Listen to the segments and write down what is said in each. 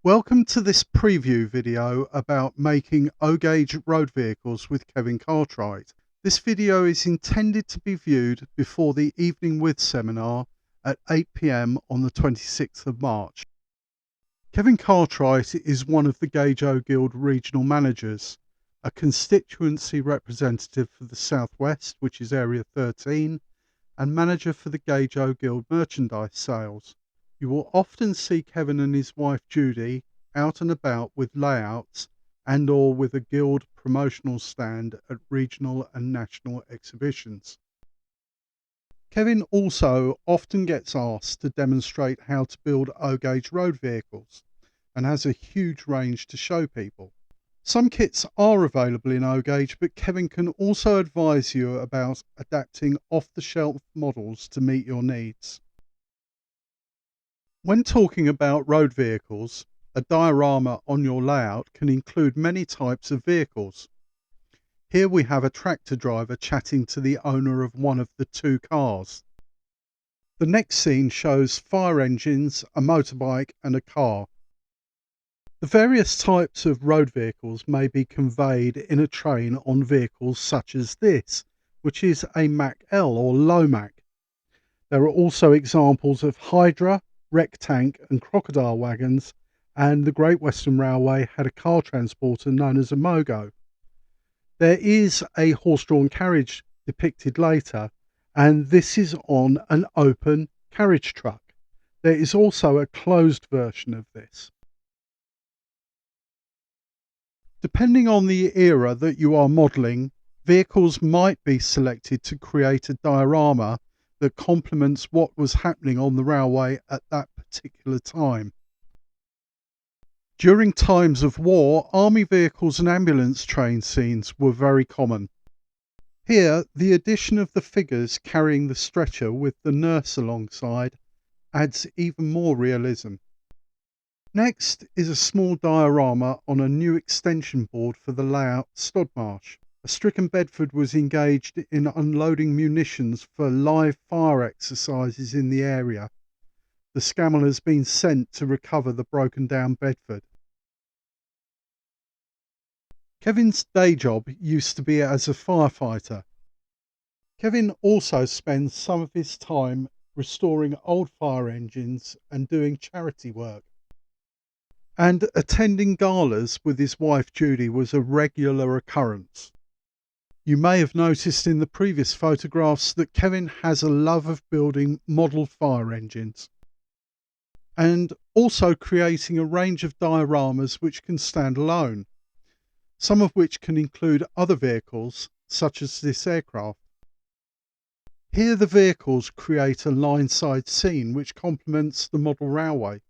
Welcome to this preview video about making O-gauge road vehicles with Kevin Cartwright. This video is intended to be viewed before the Evening With seminar at 8 p.m. on the 26th of March. Kevin Cartwright is one of the Gauge O Guild regional managers, a constituency representative for the Southwest, which is Area 13, and manager for the Gauge O Guild merchandise sales. You will often see Kevin and his wife Judy out and about with layouts and or with a guild promotional stand at regional and national exhibitions. Kevin also often gets asked to demonstrate how to build O-gauge road vehicles and has a huge range to show people. Some kits are available in O-gauge, but Kevin can also advise you about adapting off-the-shelf models to meet your needs. When talking about road vehicles, a diorama on your layout can include many types of vehicles. Here we have a tractor driver chatting to the owner of one of the two cars. The next scene shows fire engines, a motorbike and a car. The various types of road vehicles may be conveyed in a train on vehicles such as this, which is a Mack L or low Mack. There are also examples of Hydra, wreck tank and crocodile wagons, and the Great Western Railway had a car transporter known as a Mogo. There is a horse-drawn carriage depicted later, and this is on an open carriage truck. There is also a closed version of this. Depending on the era that you are modelling, vehicles might be selected to create a diorama that complements what was happening on the railway at that particular time. During times of war, army vehicles and ambulance train scenes were very common. Here, the addition of the figures carrying the stretcher with the nurse alongside adds even more realism. Next is a small diorama on a new extension board for the layout Stodmarsh. A stricken Bedford was engaged in unloading munitions for live fire exercises in the area. The Scammell has been sent to recover the broken down Bedford. Kevin's day job used to be as a firefighter. Kevin also spends some of his time restoring old fire engines and doing charity work. And attending galas with his wife Judy was a regular occurrence. You may have noticed in the previous photographs that Kevin has a love of building model fire engines and also creating a range of dioramas which can stand alone, some of which can include other vehicles such as this aircraft. Here the vehicles create a line-side scene which complements the model railway.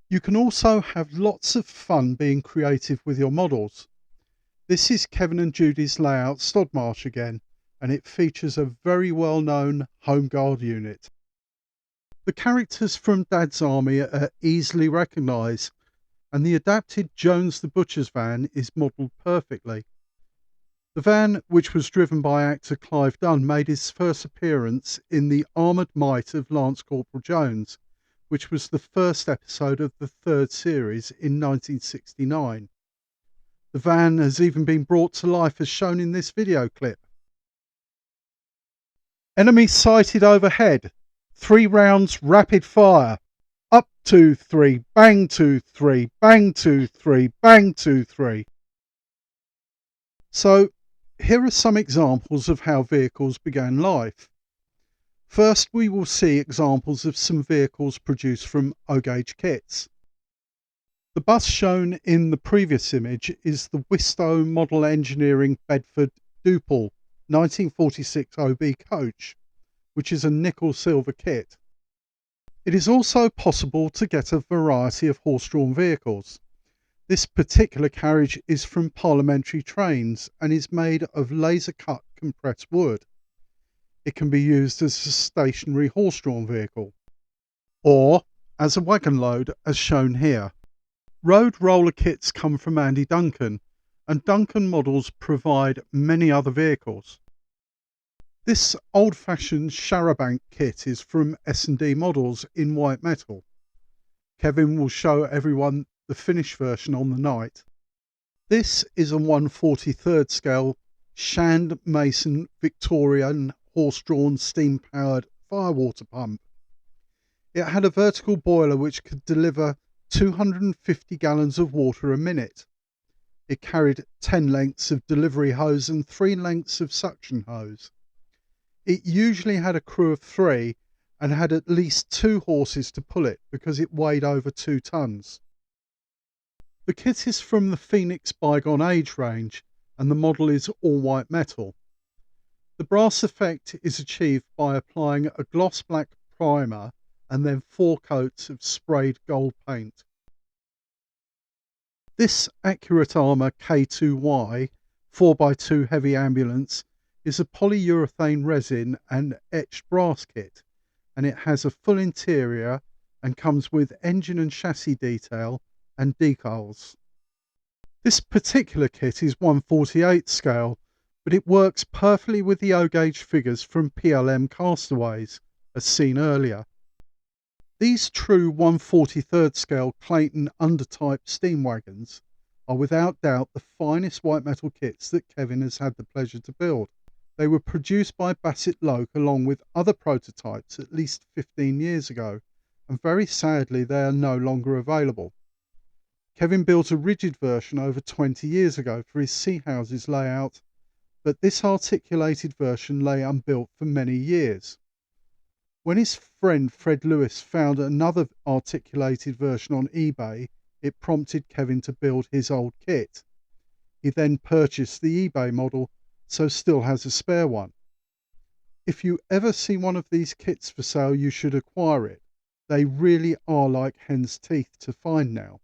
You can also have lots of fun being creative with your models. This is Kevin and Judy's layout Stodmarsh again, and it features a very well-known Home Guard unit. The characters from Dad's Army are easily recognised, and the adapted Jones the Butcher's van is modelled perfectly. The van, which was driven by actor Clive Dunn, made his first appearance in The Armoured Might of Lance Corporal Jones, which was the first episode of the third series in 1969. The van has even been brought to life as shown in this video clip. Enemy sighted overhead. 3 rounds rapid fire. Up 2, 3, bang 2, 3, bang 2, 3, bang 2, 3. So here are some examples of how vehicles began life. First, we will see examples of some vehicles produced from O-gauge kits. The bus shown in the previous image is the Wistow Model Engineering Bedford Duple 1946 OB coach, which is a nickel-silver kit. It is also possible to get a variety of horse-drawn vehicles. This particular carriage is from Parliamentary Trains and is made of laser-cut compressed wood. It can be used as a stationary horse-drawn vehicle, or as a wagon load as shown here. Road roller kits come from Andy Duncan, and Duncan models provide many other vehicles. This old-fashioned charabanc kit is from S&D Models in white metal. Kevin will show everyone the finished version on the night. This is a 1/43 scale Shand Mason Victorian horse-drawn steam-powered firewater pump. It had a vertical boiler which could deliver 250 gallons of water a minute. It carried 10 lengths of delivery hose and 3 lengths of suction hose. It usually had a crew of 3 and had at least 2 horses to pull it because it weighed over 2 tons. The kit is from the Phoenix Bygone Age range and the model is all white metal. The brass effect is achieved by applying a gloss black primer and then 4 coats of sprayed gold paint. This Accurate Armour K2Y 4x2 heavy ambulance is a polyurethane resin and etched brass kit, and it has a full interior and comes with engine and chassis detail and decals. This particular kit is 1/48 scale, but it works perfectly with the O-gauge figures from PLM Castaways, as seen earlier. These true 1/43 scale Clayton undertype steam wagons are without doubt the finest white metal kits that Kevin has had the pleasure to build. They were produced by Bassett Loke along with other prototypes at least 15 years ago, and very sadly they are no longer available. Kevin built a rigid version over 20 years ago for his sea houses layout, but this articulated version lay unbuilt for many years. When his friend Fred Lewis found another articulated version on eBay, it prompted Kevin to build his old kit. He then purchased the eBay model, so still has a spare one. If you ever see one of these kits for sale, you should acquire it. They really are like hen's teeth to find now.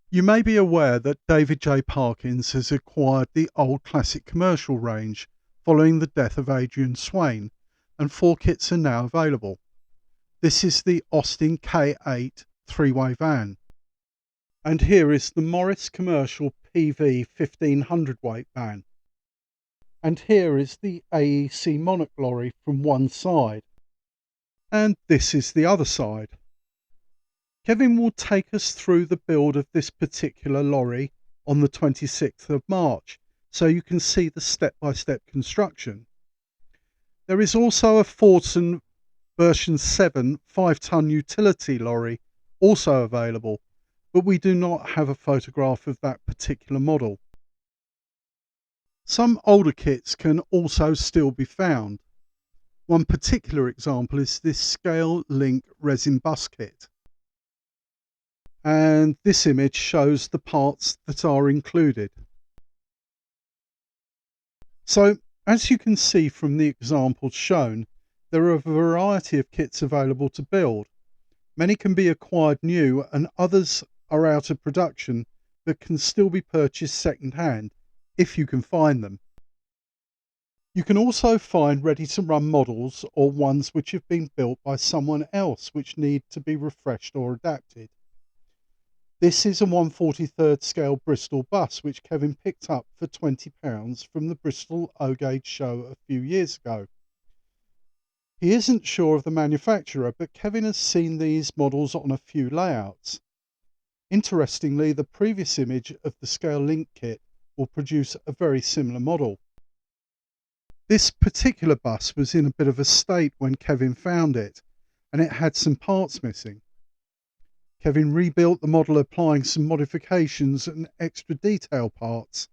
You may be aware that David J. Parkins has acquired the old classic commercial range following the death of Adrian Swain, and 4 kits are now available. This is the Austin K8 three-way van. And here is the Morris Commercial PV 1500 weight van. And here is the AEC Monarch lorry from one side. And this is the other side. Kevin will take us through the build of this particular lorry on the 26th of March, so you can see the step-by-step construction. There is also a Fordson version 7 5-ton utility lorry also available, but we do not have a photograph of that particular model. Some older kits can also still be found. One particular example is this Scale Link Resin Bus kit. And this image shows the parts that are included. So, as you can see from the examples shown, there are a variety of kits available to build. Many can be acquired new and others are out of production but can still be purchased second hand if you can find them. You can also find ready-to-run models or ones which have been built by someone else which need to be refreshed or adapted. This is a 1/43 scale Bristol bus which Kevin picked up for £20 from the Bristol O-Gauge show a few years ago. He isn't sure of the manufacturer, but Kevin has seen these models on a few layouts. Interestingly, the previous image of the Scale Link kit will produce a very similar model. This particular bus was in a bit of a state when Kevin found it, and it had some parts missing. Kevin rebuilt the model applying some modifications and extra detail parts,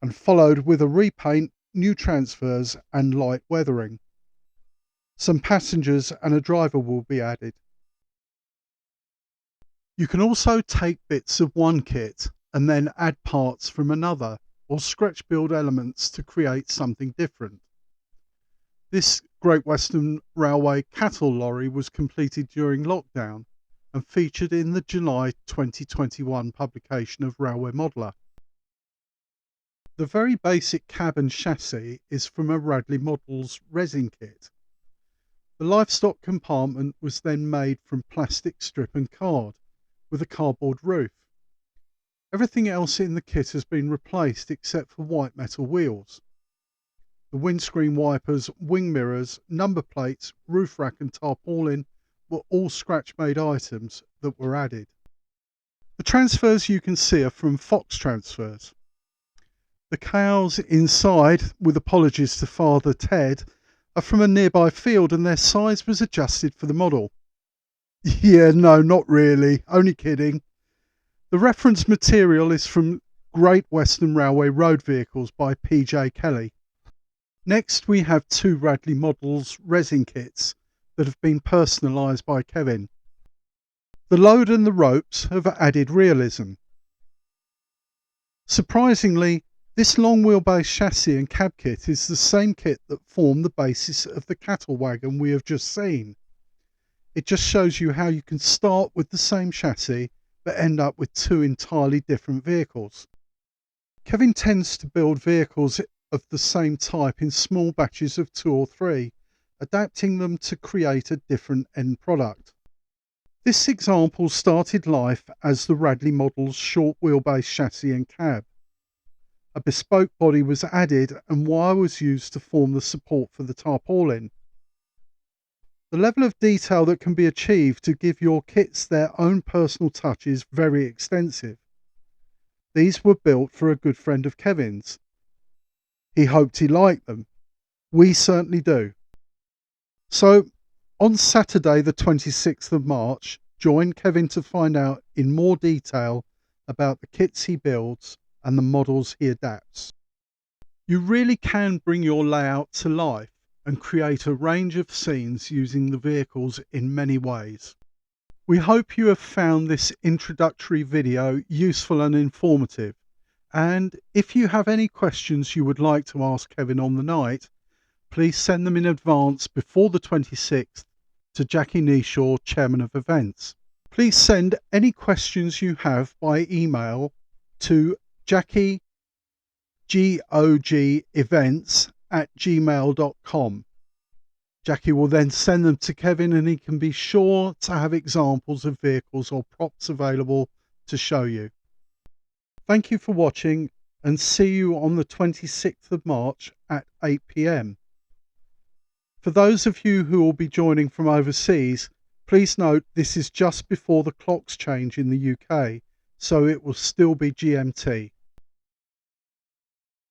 and followed with a repaint, new transfers and light weathering. Some passengers and a driver will be added. You can also take bits of one kit and then add parts from another, or scratch build elements to create something different. This Great Western Railway cattle lorry was completed during lockdown and featured in the July 2021 publication of Railway Modeller. The very basic cab and chassis is from a Radley Models resin kit. The livestock compartment was then made from plastic strip and card, with a cardboard roof. Everything else in the kit has been replaced except for white metal wheels. The windscreen wipers, wing mirrors, number plates, roof rack and tarpaulin were all scratch-made items that were added. The transfers you can see are from Fox Transfers. The cows inside, with apologies to Father Ted, are from a nearby field and their size was adjusted for the model. Yeah, no, not really, only kidding. The reference material is from Great Western Railway Road Vehicles by P.J. Kelly. Next we have 2 Radley Models resin kits that have been personalised by Kevin. The load and the ropes have added realism. Surprisingly, this long wheelbase chassis and cab kit is the same kit that formed the basis of the cattle wagon we have just seen. It just shows you how you can start with the same chassis but end up with 2 entirely different vehicles. Kevin tends to build vehicles of the same type in small batches of 2 or 3, adapting them to create a different end product. This example started life as the Radley Model's short wheelbase chassis and cab. A bespoke body was added and wire was used to form the support for the tarpaulin. The level of detail that can be achieved to give your kits their own personal touch is very extensive. These were built for a good friend of Kevin's. He hoped he liked them. We certainly do. So, on Saturday the 26th of March, join Kevin to find out in more detail about the kits he builds and the models he adapts. You really can bring your layout to life and create a range of scenes using the vehicles in many ways. We hope you have found this introductory video useful and informative, and if you have any questions you would like to ask Kevin on the night, please send them in advance before the 26th to Jackie Neeshaw, Chairman of Events. Please send any questions you have by email to jackiegogevents@gmail.com. Jackie will then send them to Kevin and he can be sure to have examples of vehicles or props available to show you. Thank you for watching and see you on the 26th of March at 8 p.m. For those of you who will be joining from overseas, please note this is just before the clocks change in the UK, so it will still be GMT.